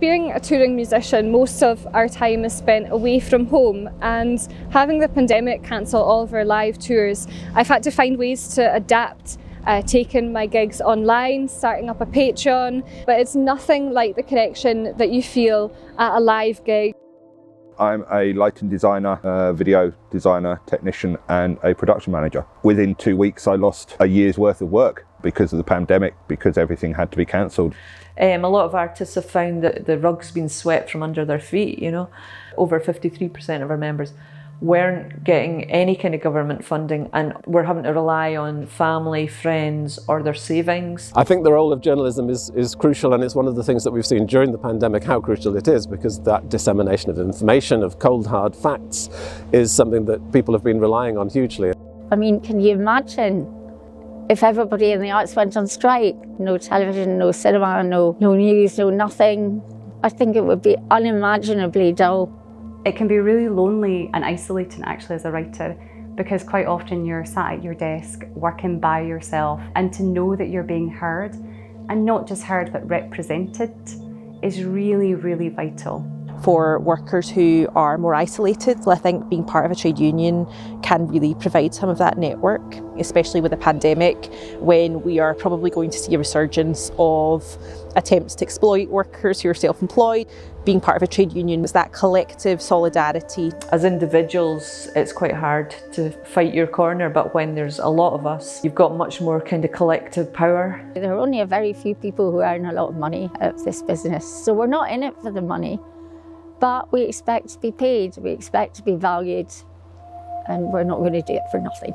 Being a touring musician, most of our time is spent away from home, and having the pandemic cancel all of our live tours, I've had to find ways to adapt, taking my gigs online, starting up a Patreon, but it's nothing like the connection that you feel at a live gig. I'm a lighting designer, video designer, technician and a production manager. Within 2 weeks I lost a year's worth of work because of the pandemic, because everything had to be cancelled. A lot of artists have found that the rug's been swept from under their feet, you know. Over 53% of our members weren't getting any kind of government funding, and were having to rely on family, friends or their savings. I think the role of journalism is crucial, and it's one of the things that we've seen during the pandemic how crucial it is, because that dissemination of information, of cold hard facts, is something that people have been relying on hugely. I mean, can you imagine if everybody in the arts went on strike? No television, no cinema, no news, no nothing. I think it would be unimaginably dull. It can be really lonely and isolating actually as a writer, because quite often you're sat at your desk working by yourself, and to know that you're being heard, and not just heard but represented, is really, really vital. For workers who are more isolated, I think being part of a trade union can really provide some of that network, especially with the pandemic, when we are probably going to see a resurgence of attempts to exploit workers who are self-employed. Being part of a trade union is that collective solidarity. As individuals, it's quite hard to fight your corner, but when there's a lot of us, you've got much more kind of collective power. There are only a very few people who earn a lot of money out of this business, so we're not in it for the money. But we expect to be paid, we expect to be valued, and we're not going to do it for nothing.